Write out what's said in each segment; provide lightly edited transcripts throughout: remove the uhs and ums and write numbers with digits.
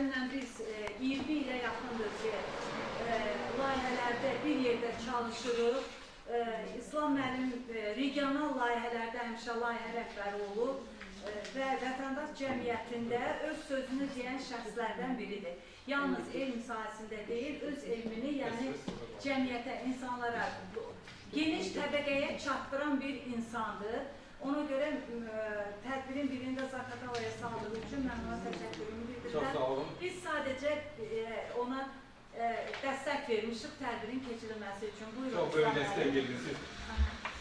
müəllimlə biz 20 ilə yaxındır ki, layihələrdə bir yerdə çalışırıq. İslam müəllim regional layihələrdə həmişə layihə rəhbəri olub və vətəndaş cəmiyyətində öz sözünü deyən şəxslərdən biridir. Yalnız elm sahəsində deyil, öz elmini, yəni cəmiyyətə, insanlara, geniş təbəqəyə çatdıran bir insandır. Ona görə tədbirin birində Zaqatalaya saldığı üçün mən ona təşəkkürümü bildirirəm. Biz sadəcə ona dəstək vermişik tədbirin keçirilməsi üçün. Buyurun. Çox böyük dəstək verdiniz.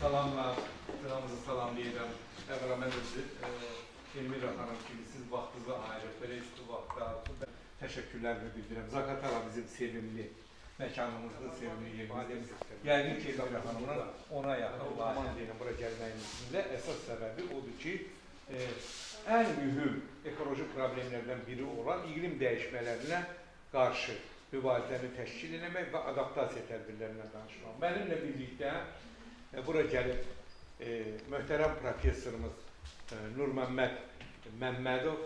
Salamla, sıramızı salamlayıram. Əvvəla mən də Elmira xanım kimi siz vaxtınızı ayırıb, belə üstü vaxtda təşəkkürlərimi bildirirəm. Zaqatala bizim sevimli məkanımızda, sevimli yerimiz. Yəqin ki, Elmira xanımla ona yaxın layihə bura gəlməyimizin də əsas səbəbi odur ki, ən mühüm ekoloji problemlərdən biri olan iqlim dəyişmələrinə qarşı mübarizəni təşkil etmək və adaptasiya tədbirlərindən danışmaq. Mənimlə birlikdə bura gəlib möhtərəm professorumuz Nurməmməd Məmmədov,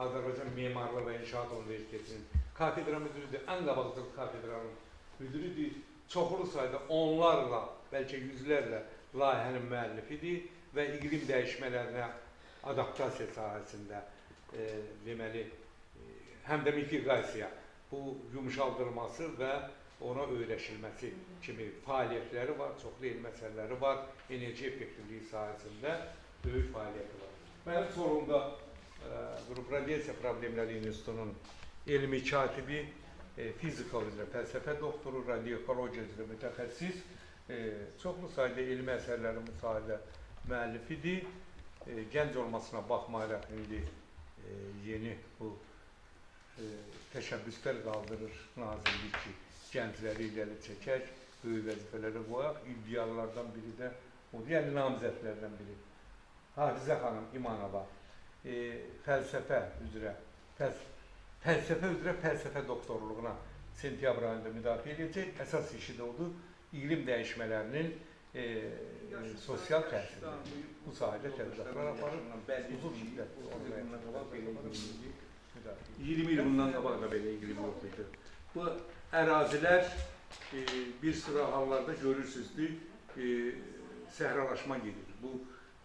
Azərbaycan Memarlıq və İnşaat Universitetinin kafedra müdürüdür, ən qabaqcıl kafedranın müdürüdür. Çoxlu sayda onlarla, bəlkə yüzlərlə layihənin müəllifidir və iqlim dəyişmələrinə adaptasiya sahəsində deməli, həm də mitigasiya, bu yumuşaldılması və ona öyrəşilməsi kimi fəaliyyətləri var, çoxlu elm məsələləri var, enerji effektivliyi sahəsində böyük fəaliyyəti var. Mənim sorumda Qrup Radiasiya Problemləri İnstitutunun elmi katibi, fizika üzrə fəlsəfə doktoru, radioekologiya üzrə mütəxəssis, çoxlu sayda elmi əsərlərin müsahidə müəllifidir. Gənc olmasına baxmayaraq indi yeni bu təşəbbüslər qaldırır nazirlik ki, gəncləri irəli çəkək, böyük vəzifələrə qoyaq. İdeallardan biri də odur, yəni namizədlərdən biri. Hafizə xanım İmanova fəlsəfə üzrə fəlsəfə doktorluğuna sentyabr ayında müdafiə edəcək. Əsas işi də odur, iqlim dəyişmələrinin sosial təsiri. Bu sahədə tədqiqatlar aparır. Uzun müddət 20 il bundan qabaq da belə iqlim yox idi. Bu ərazilər bir sıra hallarda görürsünüzdür, səhralaşma gedir. Bu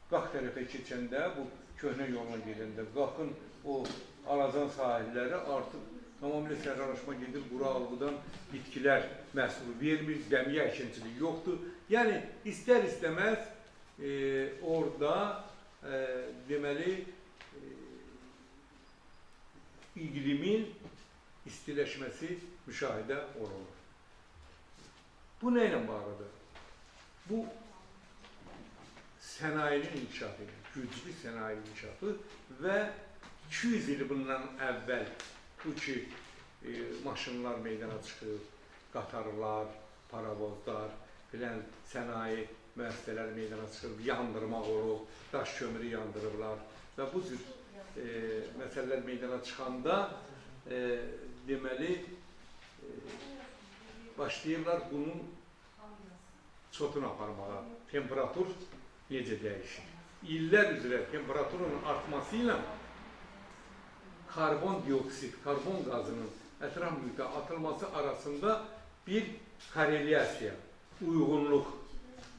Qax tərəfə keçəndə, bu köhnə yoluna gedəndə, Qaxın o Alazan sahilləri artıq tamamilə səhralaşma gedir, quraqlıqdan bitkilər məhsulu vermir, dəmiyə əkinçiliyi yoxdur. Yəni, istər-istəməz orada deməli iqlimin istiləşməsi müşahidə olunur. Bu nə ilə bağlıdır? Bu sənayinin inkişafı, güclü sənaye inkişafı və 200 il bundan əvvəl bu ki, maşınlar meydana çıxır, qatarlar, paravozlar, bilən sənaye müəssisələri meydana çıxır, yandırmaq olur, daş kömürü yandırırlar və bu cür məsələlər meydana çıxanda deməli başlayırlar bunun çotunu aparmağa. Temperatur necə dəyişir? İllər üzrə temperaturun artması ilə karbon dioksid, karbon qazının ətraf mühitə atılması arasında bir korelyasiya, uyğunluq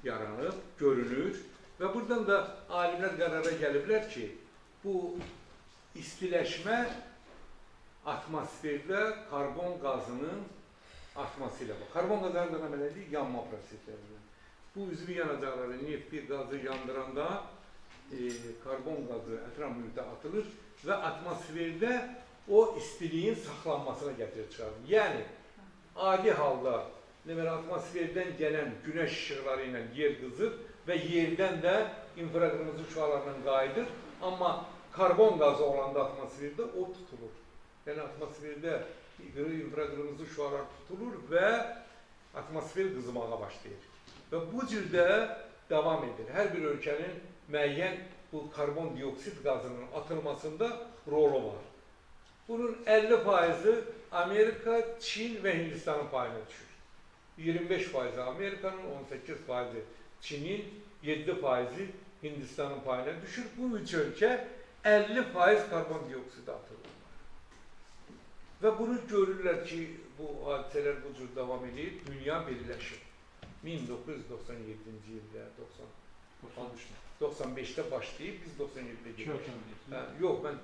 yaranıb, görünür və buradan da alimlər qərara gəliblər ki, bu istiləşmə atmosferdə karbon qazının artması ilə var. Karbon qazının da nədir? Yanma prosesləridir. Bu üzvü yanacaqları, neft bir qazı yandıranda karbon qazı ətraf mühitə atılır və atmosferdə o istiliyin saxlanmasına gətirib çıxarır. Yəni, adi halda atmosferdən gələn günəş işıqları ilə yer qızır və yerdən də infraqırmızı şüalarla qayıdır. Amma karbon qazı olanda atmosferdə o tutulur. Yəni, atmosferdə infraqırmızı şüalar tutulur və atmosfer qızmağa başlayır. Və bu cürdə davam edir. Hər bir ölkənin müəyyən bu karbon dioksid qazının atılmasında rolu var. Bunun 50%'ı Amerika, Çin və Hindistanın payına düşür. 25%'ı Amerika'nın, 18%'ı Çin'in, 7%'ı Hindistanın payına düşür. Bu üç ülke 50% karbon dioksit atılır. Və bunu görürlər ki, bu hadisələr bu cür davam edir, dünya birləşir. 1997-ci ildə, 95-də başlayıb, biz 97-də gedirik. Yox, mən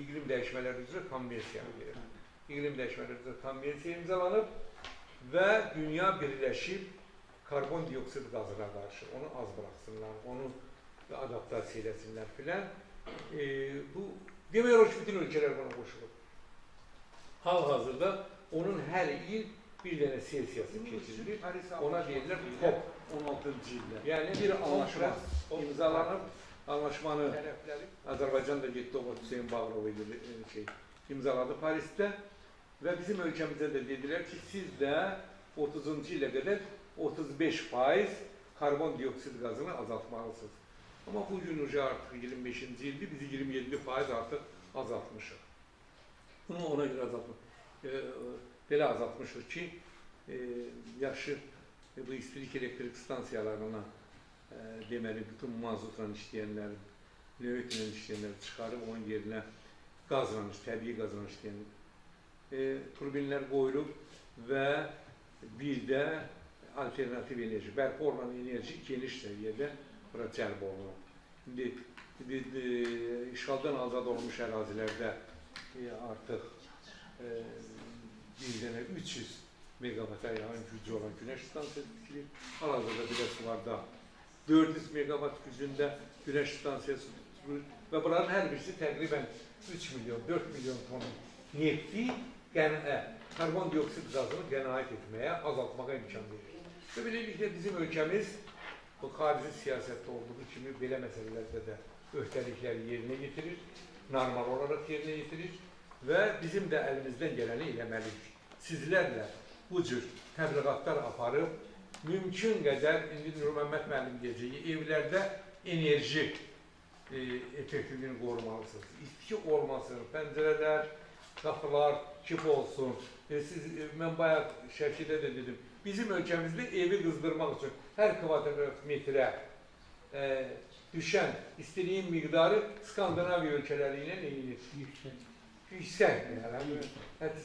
iqlim dəyişmələri üzrə konvensiyanı verirəm. İqlim dəyişmələri üzrə konvensiya imzalanıb və dünya birləşib karbon dioksid qazına qarşı. Onu az bıraxsınlar, onu adaptasiya eləsinlər filan. Bu, demək olar ki, bütün ölkələr buna qoşulur. Hal-hazırda onun hər il bir dənə sesiyası keçirilir. Ona deyirlər COP 16-cı ildə. Yəni bir anlaşma imzalanıb, anlaşmanı Azərbaycan da getdi, o Hüseyin Bağırov imzaladı Parisdə və bizim ölkəmizdə də dedilər ki, siz də 30-cu ilə qədər 35% karbon dioksid qazını azaltmalısınız. Amma bugün artıq 25-ci ildir, biz 27% artıq azaltmışıq. Bunu ona görə belə azaltmışıq ki, yaşı bu istilik elektrik stansiyalarına deməli, bütün mazutla işləyənlərin, növbətlə işləyənləri çıxarıb, onun yerinə qazla, təbii qazla işləyən turbinlər qoyulub və bir də alternativ enerji, bərpa olunan enerji geniş səviyyədə bura cəlb olunub. İndi işğaldan azad olmuş ərazilərdə artıq bir dənə 300 megavata yaxın gücü olan günəş stansiyası tikilir. Hal-hazırda Biləsuvarda 400 megavat gücündə günəş stansiyası tikilir və bunların hər birisi təqribən 3 milyon, 4 milyon ton nefti karbon dioksid qazını qənaət etməyə, azaltmağa imkan verir. Və beləliklə bizim ölkəmiz bu xarici siyasətdə olduğu kimi belə məsələlərdə də öhdəlikləri yerinə yetirir, normal olaraq yerinə yetirir və bizim də əlimizdən gələni eləməliyik. Sizlərlə bu cür təbliğatlar aparıb, mümkün qədər, indi Nurməmməd müəllim deyəcək, evlərdə enerji effektivliyini qorumalısınız. İstiki olmasın, pəncərələr, qapılar kip olsun. Mən bayaq Şəkidə də dedim, bizim ölkəmizdə evi qızdırmaq üçün hər kvadrat metrə düşən istiliyin miqdarı Skandinaviya ölkələri ilə eynidir. Yüksək.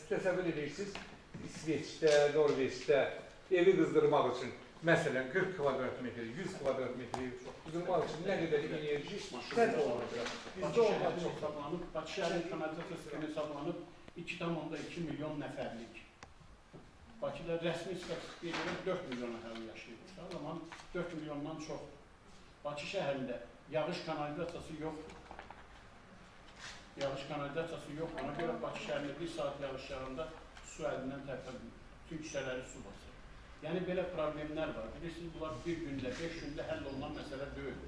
Təsəvvür edirsiniz, İsveçdə, Norveçdə evi qızdırmaq üçün, məsələn, 40 kvadrat metri, 100 kvadrat metri qızdırmaq üçün nə qədər enerji sərf olunacaq. Bakı şəhəri hesablanıb, Bakı şəhəri kanalizasiya sistemi hesablanıb 2,2 milyon nəfərlik. Bakıda rəsmi statistikaya görə 4 milyon əhəli yaşayır. O zaman 4 milyondan çox. Bakı şəhərində yağış kanalizasiyası yoxdur. Yağış kanalizasiyası yox. Ona görə Bakı şəhərində 1 saat yağış yağında su əlindən tərpənmir. Bütün küçələri su basır. Yəni belə problemlər var. Bilirsiniz, bunlar bir gündə, 5 gündə həll olunan məsələ deyil.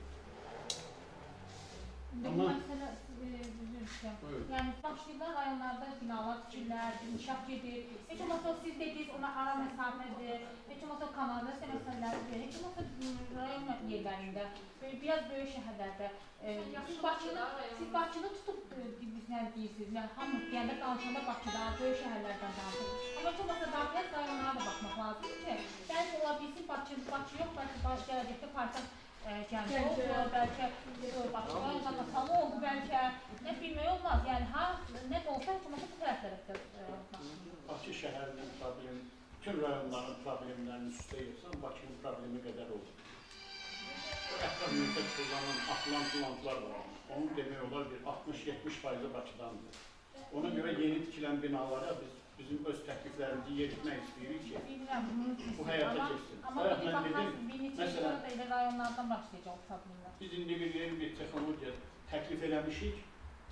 Amma məsələ yəni başlayırlar rayonlarda binalar tikirlər, inkişaf gedir. Heç olmasa siz dediniz ona ara məsafədir, heç olmasa kanalizasiya məsələləridir, heç olmasa rayon yerlərində, biraz böyük şəhərlərdə. Siz Bakını tutub bizdən deyirsiniz, hamı deyəndə danışanda Bakıda, böyük şəhərlərdən danışır. Amma heç olmasa daxilət rayonlara da baxmaq lazımdır ki, bəlkə ola bilsin Bakı yox, bəlkə gələcəkdə paytaxt Gəncə olur, bəlkə Bakıda Qasama oldu, bəlkə nə bilmək olmaz. Yəni, nə də olsa, heç olmasa bu tərəflərdə Bakı şəhərinin problemi, bütün rayonların problemlərinin üstə yetsən, Bakının problemi qədər olur. Ətraf mühitdə kullanan atılan planlar var. Onun demək olar bir 60-70% Bakıdandır. Ona görə yeni tikilən binalara bizim öz təkliflərimizi yeritmək istəyirik ki, bu həyata keçsin. Amma bir neçə sonra elə rayonlardan başlayacaq problemlər. Biz indi yeni bir texnologiya təklif eləmişik,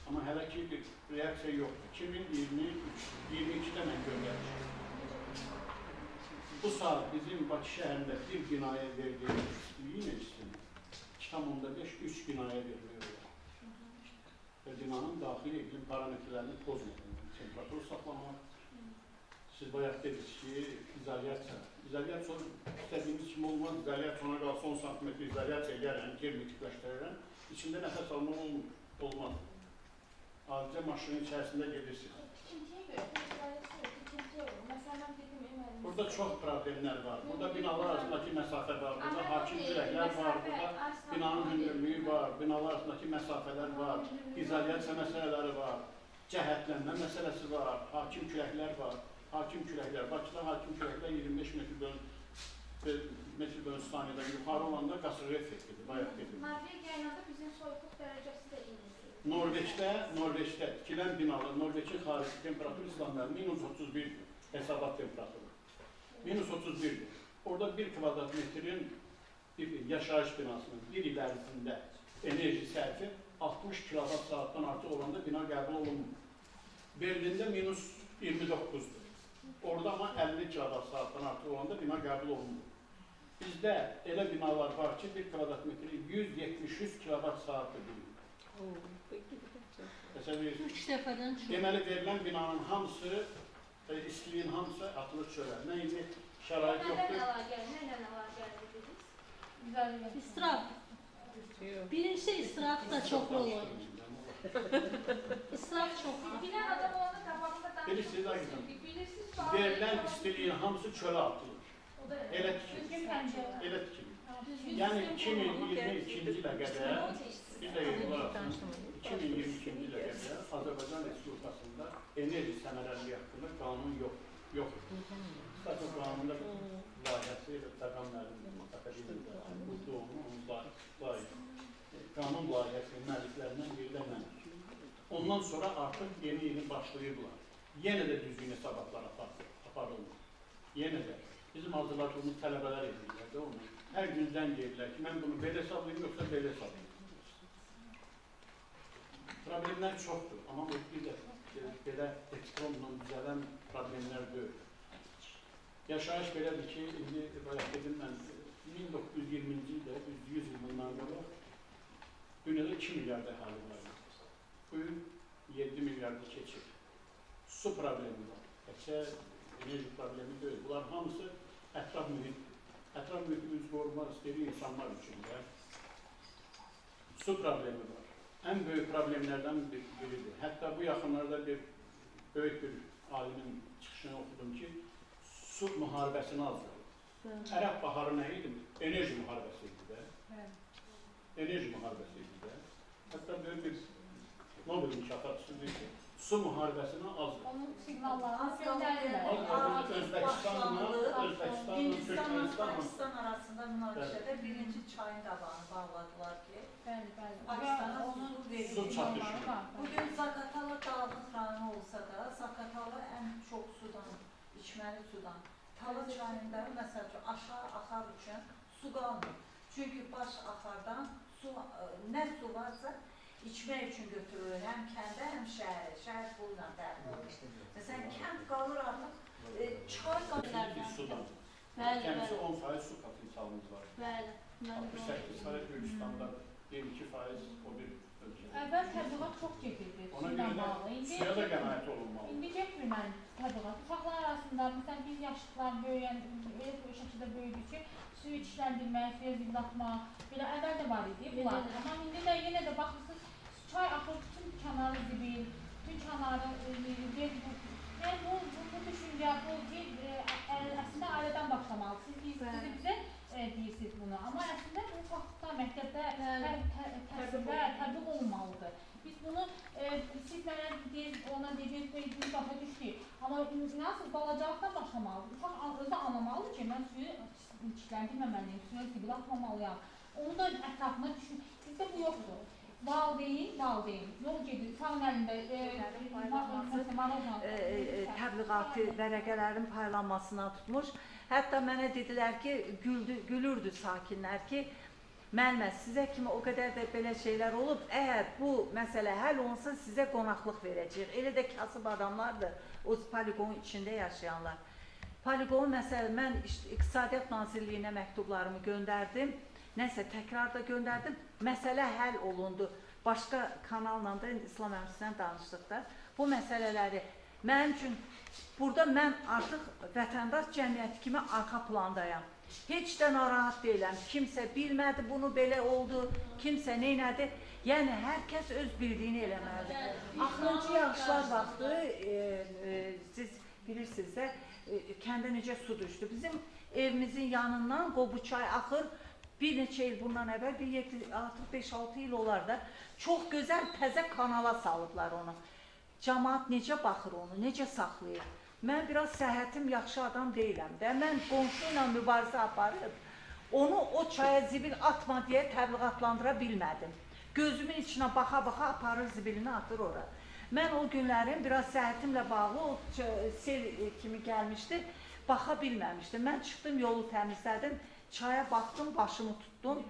amma hələ ki bir reaksiya yoxdur. 2022-də mən göndərmişim. Bu saat bizim Bakı şəhərində bir binaya verdiyimiz istiliyi neçsin? 2,5-3 binaya vermək olar. Və binanın daxili iqlim parametrlərini pozmadan, temperatur saxlamaq. Siz bayaq dediniz ki, izolyasiya. İzolyasiya istədiyimiz kimi olmaz, izolyasiya ona qalsa 10 sm izolyasiya gələn, germetikləşdirirən, içində nəfəs almaq olmaz. Adicə maşının içərisində gedirsiniz. İkinciyə görə, izolyasiya yox, məsələn dedim, burada çox problemlər var. Burada binalar arasındakı məsafə var, burada hakim dirəklər var, burada binanın hündürlüyü var, binalar arasındakı məsafələr var, izolyasiya məsələləri var. cəhətlənmə məsələsi var, hakim küləklər var. Hakim küləklər, Bakıda hakim küləklər 25 metr bölü saniyədən yuxarı olanda qasırğa effektidir, bayaq dedim. Norveçiyada bizim soyuqluq dərəcəsi də eynidir. Norveçdə tikilən binalar, Norveçin xarici temperaturu İslamlar -31-dir, hesabat temperaturu. -31-dir. Orada 1 kvadrat metrin bir yaşayış binasının bir il ərzində enerji sərfi 60 kilovat saatdan artıq olanda bina qəbul olunmur. Berlində -29-dur. Orada ama 50 kilovat saatdan artıq olanda bina qəbul olunmur. Bizdə elə binalar var ki, 1 kvadrat metri 173 kilovat saatdır bilir. Deməli, verilən binanın hamısı, istiliyin hamısı atılır çölə. Nə indi şərait yoxdur. Nədən əlaqəli dediniz? İsraf. Birincisi israf da çok rol oynuyor. İsraf çok. Bilən adam olanda qabağında Bilirsiniz, danışır. verilən istiliyin hamısı çölə atılır. Elə Düzgün tikilir. pəncərə. Elə tikilir. Yəni 2022-ci ilə qədər, bir dəqiqə olaraq 2022-ci ilə qədər Azərbaycan Respublikasında enerji səmərəliliyi haqqında qanun yoxdur. Zaten qanunda layihəsi Təqam müəllim qanun layihəsinin müəlliflərindən biri də mənəm. Ondan sonra artıq yeni başlayıblar. Yenə də düzgün hesabatlar aparılır. Yenə də. Bizim hazırladığımız tələbələr edirlər də onu. Hər gün zəng edirlər ki, mən bunu belə hesablayayım, yoxsa belə hesablayayım. Problemlər çoxdur, amma bu bir də belə elektronla düzələn problemlər deyil. Yaşayış belədir ki, indi bayaq dedim mən 1920-ci ildə, 100 il bundan qabaq dünyada 2 milyard əhali var. Bu il 7 milyarda keçir. Su problemi var. Təkcə enerji problemi deyil. Bunlar hamısı ətraf mühitdir. Ətraf mühitimizi qorumaq istəyir insanlar üçün də. Su problemi var. Ən böyük problemlərdən biridir. Hətta bu yaxınlarda böyük bir alimin çıxışını oxudum ki, su müharibəsini azalır. Ərəb baharı nə idi? Enerji müharibəsi idi də. Enerji müharibəsi idi də. Hətta böyük bir Nobel mükafatçısı deyir ki, su müharibəsini azalır. Onun siqnallarını göndərirlər. Özbəkistanla, Pakistan arasında münaqişədə birinci çayın qabağını bağladılar ki, Pakistana su verir. Su çatışı. Bugün Zaqatala dağlıq rayonu olsa da, Zaqatala ən çox sudan, içməli sudan. Tala çayında, məsəl üçün, aşağı axar üçün su qalmır. Çünki baş axardan nə su varsa, içmək üçün götürülür, həm kəndə, həm şəhərə. Şəhər bununla təmin olur. Məsələn, kənd qalır artıq, çay qalır. Sudan. Bəli, Kəmisi bəli. 10% su potensialımız var. Bəli. 68% Gürcistan'da, 22% o bir ölkə. Əvvəl təbliğat çox gedirdi. Ona Suyla görə bağlı. də suya da qənaət olunmalı. İndi getmir mən təbliğat. Uşaqlar arasında, məsələn, biz yaşlılar böyüyən, elə bir şəkildə böyüdük ki, suyu içləndirmək, suya ziblatmaq, belə əvvəl də var idi bunlar. Amma indi də yenə də baxırsınız, çay axır, bütün kənarı zibil, bütün kənarı yəni bu düşüncə, bu əslində ailədən başlamalı. Siz bizə deyirsiniz bunu, amma əslində bu faktda, məktəbdə təsirdə tətbiq olunmalıdır. Biz bunu, siz mənə ona deyəcəksiniz, biz başa düşdük. Amma nasıl balacaqdan başlamalıdır. Uşaq özü anlamalıdır ki, mən suyu içləndirməməliyim, suya zibil atmamalıyam. Onu da ətrafına düşün. Bizdə bu yoxdur. Valideyn, yol gedir, uşağın əlində təbliğatı vərəqələrin paylanmasına tutmuş. Hətta mənə dedilər ki, gülürdü sakinlər ki, müəllimə, sizə kimi o qədər də belə şeylər olub, əgər bu məsələ həll olunsa sizə qonaqlıq verəcəyik. Elə də kasıb adamlardır, o poligonun içində yaşayanlar. Poligon məsələ, mən İqtisadiyyat Nazirliyinə məktublarımı göndərdim. Nəsə təkrar da göndərdim, məsələ həll olundu. Başqa kanalla da İslam Əmrisindən danışdıq da. Bu məsələləri mənim üçün, burada mən artıq vətəndaş cəmiyyəti kimi arxa plandayam. Heç də narahat deyiləm, kimsə bilmədi bunu belə oldu, kimsə neynədi. Yəni, hər kəs öz bildiyini eləməlidir. Axırıncı yağışlar vaxtı, siz bilirsiniz də, kəndə necə su düşdü. Bizim evimizin yanından Qobu çay axır. Bir neçə il bundan əvvəl, artıq 5-6 il olar da, çox gözəl təzə kanala salıblar onu. cəmaət necə baxır onu, necə saxlayır? Mən biraz səhhətim yaxşı adam deyiləm də. Mən qonşu ilə mübarizə aparıb, onu o çaya zibil atma deyə təbliğatlandıra bilmədim. Gözümün içinə baxa-baxa aparır zibilini atır ora. Mən o günlərin biraz səhhətimlə bağlı o sel kimi gəlmişdi, baxa bilməmişdim. Mən çıxdım, yolu təmizlədim, çaya baxdım, başımı tutdum.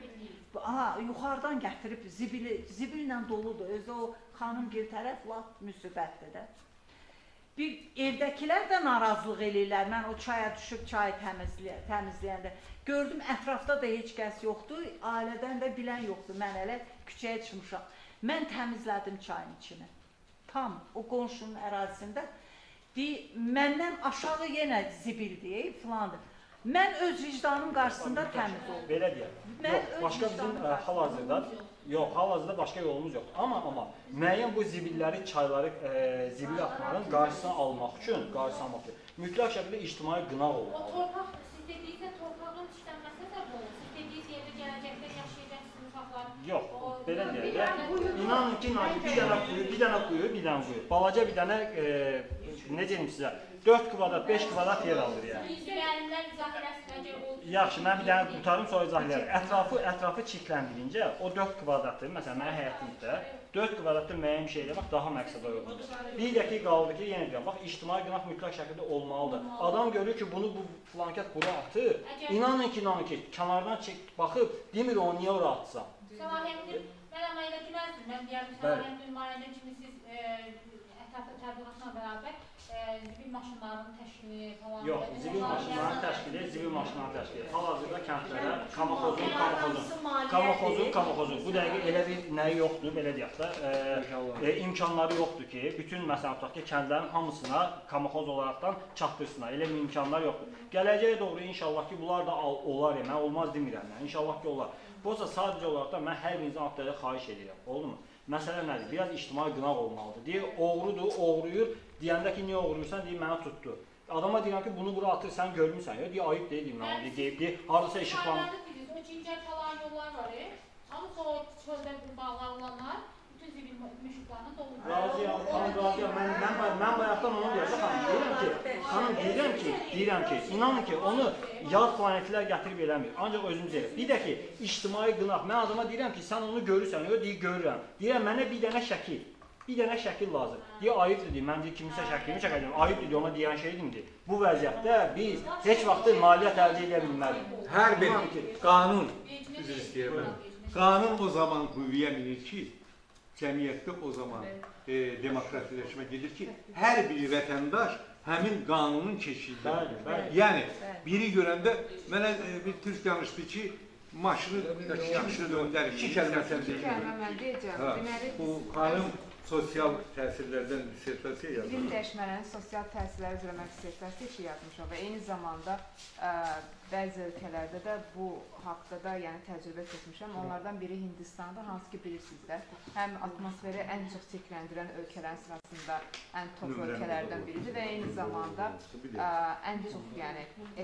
Yuxarıdan gətirib zibillə doludur. Özü o xanımgil tərəf lap müsibətdir də. Bir evdəkilər də narazılıq eləyirlər. Mən o çaya düşüb çayı təmizləyəndə. Gördüm, ətrafda da heç kəs yoxdur, ailədən də bilən yoxdur. Mən hələ küçəyə çıxmışam. Mən təmizlədim çayın içini. Tam o qonşunun ərazisində. Məndən aşağı yenə zibildir, filandır. Mən öz vicdanım qarşısında təmiz oldum. Belə deyək. Yox, başqa bizim hal-hazırda başqa yolumuz yoxdur. Amma müəyyən bu zibilləri, çayları, zibil atmağın qarşısını almaq üçün, mütləq şəkildə ictimai qınaq olmalıdır. O torpaq, siz dediyinizdə torpağın işlənməsinə səbəb olur. Siz dediyiniz yerdə gələcəkdə yaşayacaqsınız uşaqlar. Yox, belə deyək. İnanın ki, bir dənə quyu. Balaca bir dənə, necə deyim sizə, 4 kvadrat, 5 kvadrat yer alır yəni. Müəllimlər izah eləsin, məncə o... Yaxşı, mən bir dənə qutarım, sonra izah edərəm. Ətrafı çirkləndirincə, o 4 kvadratdır, məsələn, mənim həyətimdə 4 kvadratda müəyyən bir şey eləmək daha məqsədə yoxdur. Bir dəqiqə qaldı ki, yenə deyirəm, bax, ictimai qınaq mütləq şəkildə olmalıdır. Adam görür ki, bunu bu flankət bura atır, inanın ki, kənardan baxıb, demir onu niyə ora atsam. Səlahiyyətdir, mən amma elə deməzdim, mən deyərdim, səlahiyyətdir, nümayəndə kimi siz ətrafda təbliğatla bərabər zibil maşınlarının təşkili falan... Yox, zibil maşınlarının təşkili, zibil maşınlarının təşkili. Hal-hazırda kəndlərə kamaxozun. Bu dəqiqə elə bir nəyi yoxdur, belə deyək də, imkanları yoxdur ki, bütün məsələn tutaq ki, kəndlərin hamısına kamaxoz olaraqdan çatdırsınlar. Elə bir imkanlar yoxdur. Gələcəyə doğru inşallah ki, bunlar da olar, mən olmaz demirəm, inşallah ki, olar. Bu olsa sadəcə olaraq da mən hər birinizin adları xahiş edirəm, oldu mu? Məsələ nədir? Biraz ictimai qınaq olmalıdır. Deyir, oğrudur, oğruyur. Deyəndə ki, niyə oğruyursan, deyir, mənə tutdu. Adama deyirəm ki, bunu bura atır, sən görmürsən. Deyir, ayıb deyil, mənə deyib, haradasa işıqlanır. O cincər falan yollar var, hamısı o çöldə bağlananlar, bütün zibil müşüklarına dolur. Razıyam, mən bayaqdan onu deyəcəm, deyirəm ki, inanın ki, onu yad planetlər gətirib eləmir. Ancaq özümüz elə. Bir də ki, ictimai qınaq. Mən adama deyirəm ki, sən onu görürsən, deyir, görürəm. Deyirəm, mənə bir dənə şəkil lazım. Deyir, ayıbdır, deyir, mən deyir, kimisə şəklimi çəkəcəm. Ayıbdır, deyir, ona deyən şeydir. Bu vəziyyətdə biz heç vaxtı nailiyyət əldə edə bilmərik. Hər bir qanun, üzr istəyirəm, qanun o zaman qüvvəyə minir ki, cəmiyyətdə o zaman demokratiləşmə gedir ki, hər bir vətəndaş həmin qanunun keçidir. Yəni, biri görəndə, mənə bir türk danışdı ki, maşını döndərir, 2 kəlmə sən deyirəm. Bu qanun sosial təsirlərdən dissertasiya yazılır. Bilim dəyişmələrinin sosial təsirləri üzrə mən dissertasiya işi yazmışam və eyni zamanda bəzi ölkələrdə də bu haqda da təcrübə keçmişəm. Onlardan biri Hindistan'da, hansı ki bilirsiniz də, həm atmosferi ən çox çirkləndirən ölkələrin sırasında ən top ölkələrdən biridir və eyni zamanda ən çox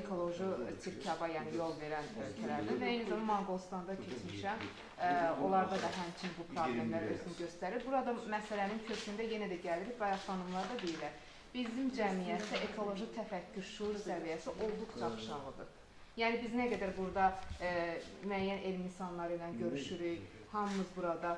ekoloji çirkaba yol verən ölkələrdir və eyni zamanda Moğolistan'da keçmişəm. Onlarda da həmçinin bu problemlər özünü göstərir. Burada məsələnin kökündə yenə də gəlirik, bayaq xanımlar da deyirlər. Bizim cəmiyyətdə ekoloji təfəkkür, şuur səviyyəsi olduqca aşağıdır. Yəni biz nə qədər burada müəyyən elm insanları ilə görüşürük, hamımız burada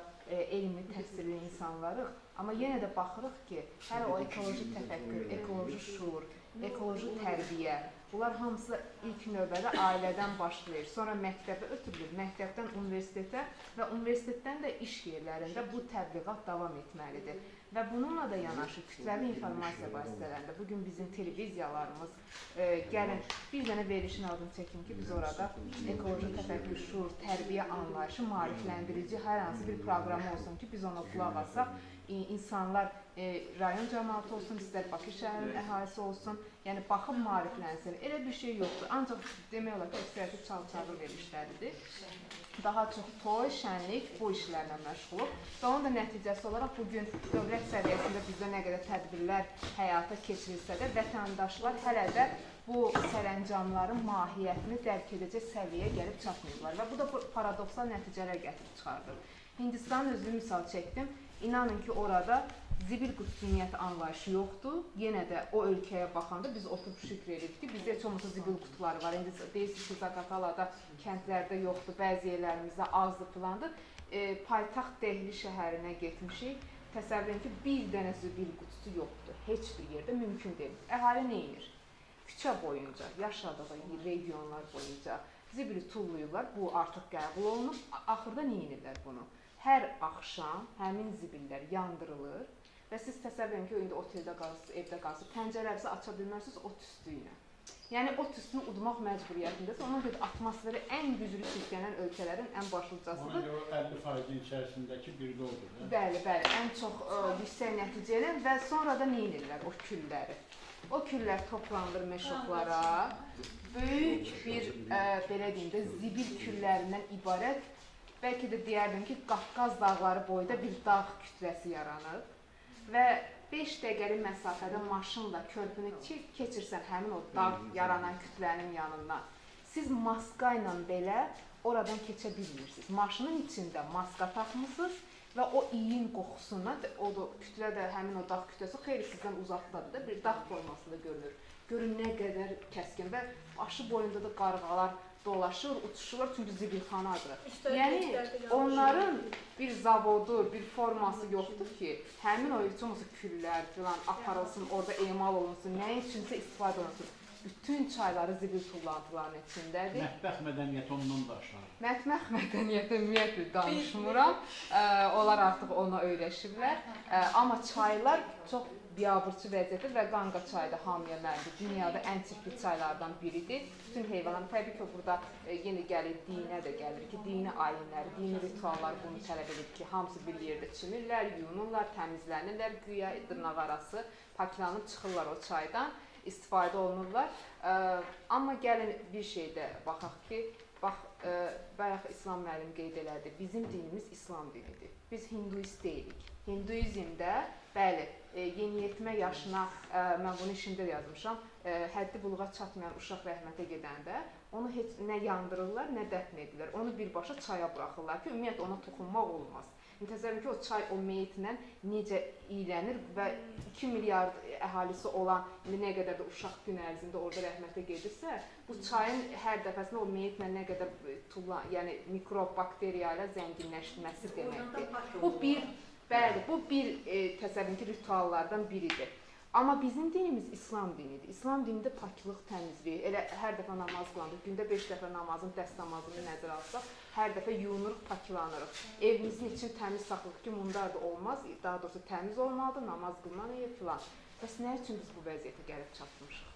elmi, təhsilli insanlarıq, amma yenə də baxırıq ki, hələ o ekoloji təfəkkür, ekoloji şuur, ekoloji tərbiyə, bunlar hamısı ilk növbədə ailədən başlayır, sonra məktəbə ötürülür, məktəbdən universitetə və universitetdən də iş yerlərində bu təbliğat davam etməlidir. Və bununla da yanaşı kütləvi informasiya vasitələrində, bugün bizim televiziyalarımız, gəlin bir dənə verilişin adını çəkin ki, biz orada ekoloji təfəkkür, şuur, tərbiyə anlayışı, maarifləndirici hər hansı bir proqramı olsun ki, biz ona qulaq asaq, insanlar rayon cəmaatı olsun, istər Bakı şəhərinin əhalisi olsun, yəni baxıb maariflənsin. Elə bir şey yoxdur. Ancaq demək olar ki, ekspertiv çalçağı verilişləridir. Daha çox toy, şənlik bu işlərlə məşğulub və onun da nəticəsi olaraq bugün dövlət səviyyəsində bizdə nə qədər tədbirlər həyata keçirilsə də vətəndaşlar hələ də bu sərəncamların mahiyyətini dərk edəcək səviyyəyə gəlib çatmayıblar və bu da paradoksal nəticələr gətirib çıxardır. Hindistanın özünü misal çəkdim. İnanın ki, orada zibil qutusu ümumiyyətlə anlayışı yoxdur. Yenə də o ölkəyə baxanda biz oturub şükür edirik ki, bizdə heç olmasa zibil qutuları var. İndi deyirsiniz ki, Zaqatalada kəndlərdə yoxdur, bəzi yerlərimizdə azdır filandır. Paytaxt Dehli şəhərinə getmişik. Təsəvvür edin ki, bir dənə zibil qutusu yoxdur. Heç bir yerdə mümkün deyil. Əhali nə edir? Küçə boyunca, yaşadığı regionlar boyunca zibili tulluyurlar. Bu artıq qəbul olunub. Axırda nə edirlər bunu? Hər axşam həmin zibillər yandırılır və siz təsəvvür edin ki, indi oteldə qalırsınız, evdə qalırsınız, pəncərənizi aça bilmərsiniz ot tüstü ilə. Yəni ot tüstünü udmaq məcburiyyətindəsə, ona görə atmosferi ən güclü çirklənən ölkələrin ən başlıcasıdır. Ona görə 50%-in içərisindəki biri olur. Bəli, ən çox yüksək nəticə ilə və sonra da nə edirlər o külləri? O küllər toplanılır meşoqlara, böyük bir, belə deyim də, zibil küllərindən ibarət, bəlkə də deyərdim ki, Qafqaz dağları boyda bir dağ kütləsi yaranır və 5 dəqiqəlik məsafədə maşınla körpünü keçirsən həmin o dağ yaranan kütlənin yanından, siz maska ilə belə oradan keçə bilmirsiniz. Maşının içində maska taxmısınız və o iyin qoxusundan, o da kütlə də həmin o dağ kütləsi xeyli sizdən uzaqdadır da, bir dağ formasında görünür. Görün nə qədər kəskin və başı boyunda da qarğalar dolaşır, uçuşurlar çünki zibilxanadır. Yəni onların bir zavodu, bir forması yoxdur ki, həmin o üçün küllər filan aparılsın, orada emal olunsun, nə üçünsə istifadə olunsun. Bütün çayları zibil tullantılarının içindədir. Mətbəx mədəniyyəti ondan da aşağı. Mətbəx mədəniyyəti ümumiyyətlə danışmıram. Onlar artıq ona öyrəşiblər. Amma çaylar çox biabırçı vəziyyətdə və Qanqa çayı da hamıya məlumdur. Dünyada ən çirkli çaylardan biridir. Bütün heyvanlar, təbii ki, burada yenə gəlir, dinə də gəlir ki, dini ayinləri, dini rituallar bunu tələb edir ki, hamısı bir yerdə çimirlər, yuyunurlar, təmizlənirlər, güya dırnaq arası paklanıb çıxırlar o çaydan, istifadə olunurlar. Amma gəlin bir şeydə baxaq ki, bayaq İslam müəllim qeyd elədi, bizim dinimiz İslam dinidir. Biz hinduist deyilik. Hinduizmdə, bəli, yeniyetmə yaşına, mən bunu işimdə yazmışam, həddi buluğa çatmayan uşaq rəhmətə gedəndə onu heç nə yandırırlar, nə dəfn edirlər. Onu birbaşa çaya buraxırlar ki, ümumiyyətlə ona toxunmaq olmaz. Təsəvvür ki, o çay o meyitlə necə iylənir və 2 milyard əhalisi olan nə qədər də uşaq gün ərzində orada rəhmətə gedirsə, bu çayın hər dəfəsində o meyitlə nə qədər yəni mikrob, bakteriya ilə zənginləşdirməsi deməkdir. Bu bir, bəli, bu bir təsəvvür ki, rituallardan biridir. Amma bizim dinimiz İslam dinidir. İslam dinində paklıq, təmizlik, elə hər dəfə namaz qılandıq, gündə 5 dəfə namazın, dəst namazını nəzərə alsaq, hər dəfə yuyunuruq, paklanırıq. Evimizin için təmiz saxlıq ki, mundar da olmaz, daha doğrusu təmiz olmalıdır, namaz qılmalıyıq filan. Bəs nə üçün biz bu vəziyyətə gəlib çatmışıq?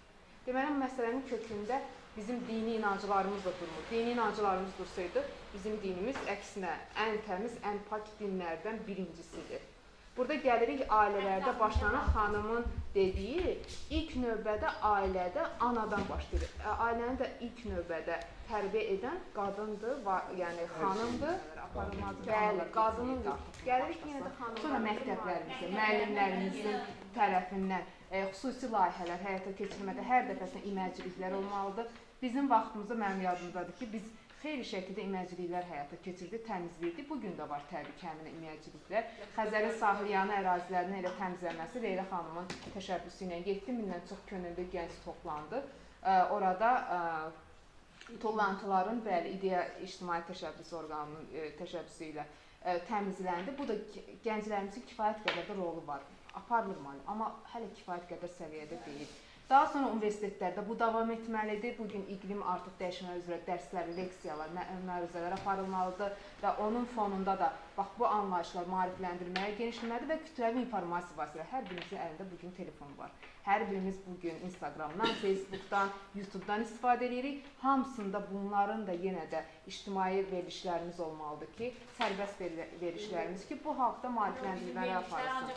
Deməli, məsələnin kökündə bizim dini inancılarımız da durmur. Dini inancılarımız dursaydı, bizim dinimiz əksinə ən təmiz, ən pak dinlərdən birincisidir. Burada gəlirik ailələrdə başlanan xanımın dediyi, ilk növbədə ailədə anadan başlayır. Ailəni də ilk növbədə tərbiyə edən qadındır, yəni xanımdır. Bəli, qadınındır. Gəlirik yenə də xanımlar. Sonra məktəblərimizdə, müəllimlərimizin tərəfindən xüsusi layihələr həyata keçirmədə hər dəfəsində iməcliklər olmalıdır. Bizim vaxtımızda mənim yadımdadır ki, biz xeyli şəkildə iməcliklər həyata keçirdi, təmizlikdir. Bugün də var təbii ki, həmin iməcliklər. Xəzərin sahilyanı ərazilərinin elə təmizlənməsi Leyla xanımın təşəbbüsü ilə 7000-dən çox könüllü gənc toplandı. Orada toplantıların, bəli, İdeya İctimai Təşəbbüs orqanının təşəbbüsü ilə təmizləndi. Bu da gənclərimizin kifayət qədər də rolu var. Aparılır mali, amma hələ kifayət qədər səviyyədə deyil. Daha sonra universitetlərdə bu davam etməlidir. Bugün iqlim artıq dəyişməyə üzrə dərslər, leksiyalar, məruzələr aparılmalıdır və onun fonunda da bax bu anlayışlar maarifləndirməyə genişlənməlidir və kütləvi informasiya vasitələri. Hər birimizin əlində bugün telefon var. Hər birimiz bugün Instagramdan, Facebookdan, YouTubedan istifadə edirik. Hamısında bunların da yenə də ictimai verilişlərimiz olmalıdır ki, sərbəst verilişlərimiz ki, bu haqda maarifləndirmələr aparılsın.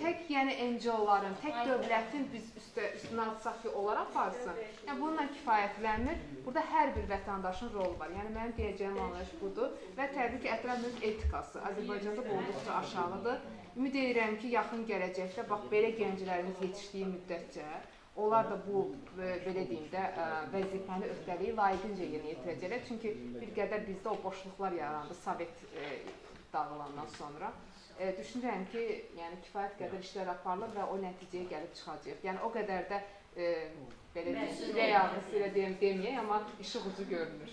Tək yəni NGO-ların, tək dövlətin biz üstünə alsaq ki, onlar aparsın. Yəni bununla kifayətlənmir. Burada hər bir vətəndaşın rolu var. Yəni mənim deyəcəyim anlayış budur və təbii ki, ətraf mühit etikası Azərbaycanda olduqca aşağıdır. Ümid edirəm ki, yaxın gələcəkdə bax belə gənclərimiz yetişdiyi müddətcə onlar da bu, belə deyim də, vəzifəni, öhdəliyi layiqincə yerinə yetirəcəklər. Çünki bir qədər bizdə o boşluqlar yarandı Sovet dağılandan sonra. Düşünürəm ki, yəni kifayət qədər işlər aparılır və o nəticəyə gəlib çıxacaq. Yəni o qədər də belə realist ilə deməyək, amma işıq ucu görünür.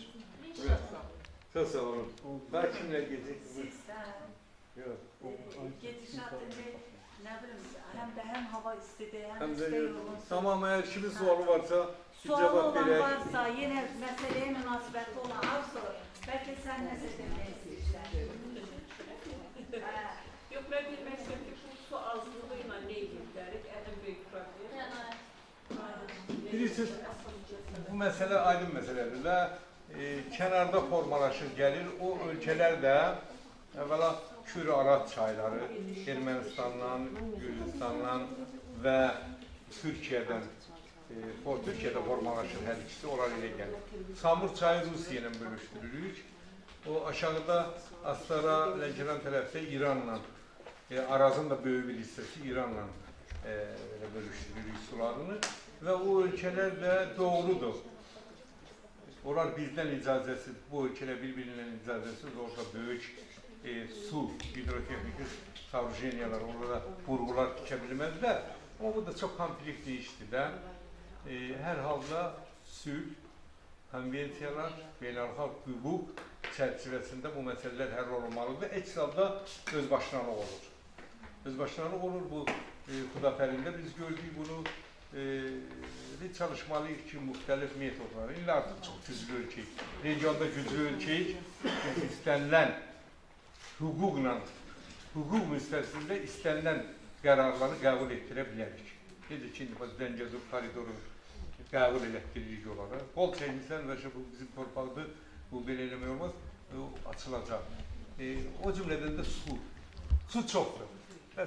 Çok sağ olun. Ben kimle gideceksiniz? Yok. Gedişat ne bileyim hem hava istedi Hem de isteği olursa. tamam, eğer kimin sualı varsa Sualı cevap olan vereyim. varsa, yine meseleye münasebetli olan varsa, belki sen ne seçeneği Yox, mən bilmək istəyirəm ki, bu su azlığı ilə nə ilgilidir? Ən böyük problem. Bilirsiniz, bu mesele aydın meseledir ve kenarda formalaşır gelir. O ülkeler de evvela Kür-Arat çayları, Ermenistan'dan, Gürcistan'dan ve Türkiye'den Türkiye'de formalaşır her ikisi oralara gelir. Samur çayı Rusya ile bölüştürülür. O aşağıda Astara, Lənkəran tərəfdə İranla, Arazın da böyük bir hissəsi İranla bölüşdürülür sularını və o ölkələr də doğrudur. Onlar bizdən icazəsiz, bu ölkələr bir-birindən icazəsiz, orada böyük su, hidrotexniki soorujeniyalar, orada burğular tikə bilməzlər. Ama bu da çok konfliktli işti de. Hər halda sülh, konvensiyalar, beynəlxalq hüquq çərçivəsində bu məsələlər həll olunmalıdır. Əks halda özbaşınalıq olur. Özbaşınalıq olur bu Xudafərində. Biz gördük bunu, biz çalışmalıyıq ki, müxtəlif metodları. İlla artıq çox güclü ölkəyik. Regionda güclü ölkəyik. Biz istənilən hüquqla, hüquq müstəvisində istənilən qərarları qəbul etdirə bilərik. Necə ki, Zəngəzur koridoru qəbul elətdiririk olaraq. Qol çəkmişsən və bu bizim torpaqda bu belə eləmək olmaz, açılacaq. O cümlədən də su. Su çoxdur.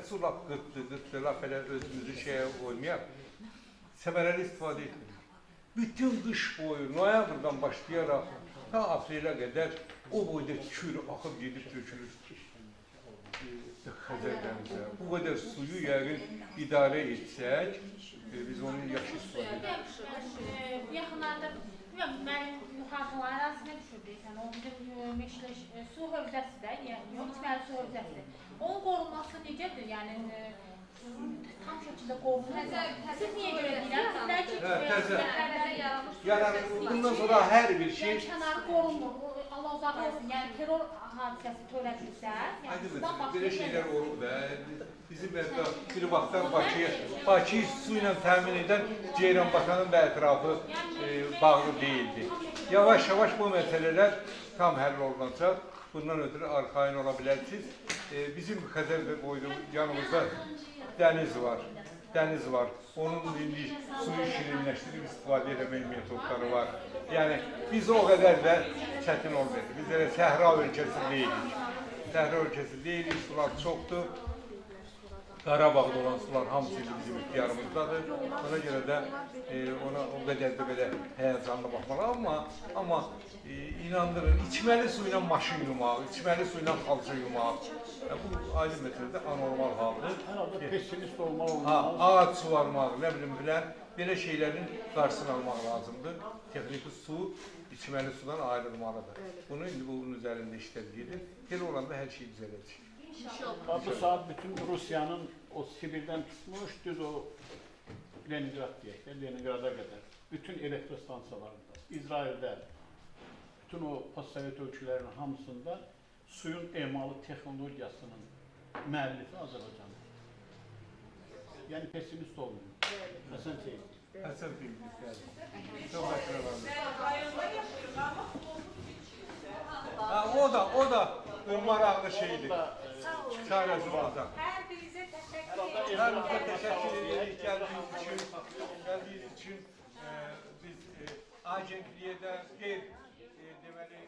Su lap qıtdır, lap elə özümüzü şeyə qoymayaq. Səmərəli istifadə etmirik. Bütün qış boyu, noyabrdan başlayaraq ta aprelə qədər o boyda kür axıb gedib tökülür. Xəzər dənizə. Bu qədər suyu yəqin idarə etsək, biz onu yaxşı istifadə edək. Yaxınlarda, mənim müharifələr arasına düşürdük. O bizim meşləş su hövzəsi də, yəni içməli su hövzəsidir. Onun qorunması necədir? Yəni tam şəkildə qorunur. Siz niyə görə deyirəm? Yəni bundan sonra hər bir şey kənarı qorunmur. Allah uzaq olsun. Yəni terror hadisəsi törədilsə, yəni sudan başqa belə şeylər olur da. Bizim bir vaxtlar Bakıyı su ilə təmin edən Ceyranbatanın da ətrafı bağlı deyildi. Yavaş-yavaş bu məsələlər tam həll olunacaq. Bundan ötürü arxain ola bilərsiniz. Bizim Xəzər boylu yanımızda dəniz var. Dəniz var. Onun indi suyu şirinləşdirib istifadə etmək metodları var. Yəni biz o qədər də çətin olmayacaq. Biz elə səhra ölkəsi deyilik. Səhra ölkəsi deyilik, sular çoxdur. Qarabağda olan sular hamısı bizim ixtiyarımızdadır. Ona görə də ona o qədər də belə həyəcanla baxmalı. Amma inandırın, içməli suyla maşın yumaq, içməli suyla xalça yumaq. Bu ayrı məsələdə anormal haldır. Hər halda pessimist olmaq olmaz. Ağac suvarmaq, nə bilim bilən, belə şeylərin qarşısını almaq lazımdır. Texniki su, içməli sudan ayrılmalıdır. Bunu indi bunun üzərində işlər gedir. Belə olanda hər şey düzələcək. Bu saat bütün Rusiyanın o Sibirdən tutmuş, düz o Leningrad deyək də, Leningrada qədər. Bütün elektrostansiyalarında, İsraildə, bütün o postsovet ölkələrinin hamısında suyun emalı texnologiyasının müəllifi Azərbaycandır. Yəni pessimist olmuyor. Həsən Teyzi. Həsən Teyzi, bəli. Çox əkrəmandır. Rayonda yaşayırıq, amma olmuş O da maraqlı şeydir. Çarəsi olacaq. Hər birinizə təşəkkür Herhalde ederim. Hər bizə təşəkkür edirik gəldiyiniz üçün. Biz agentliyə də deməli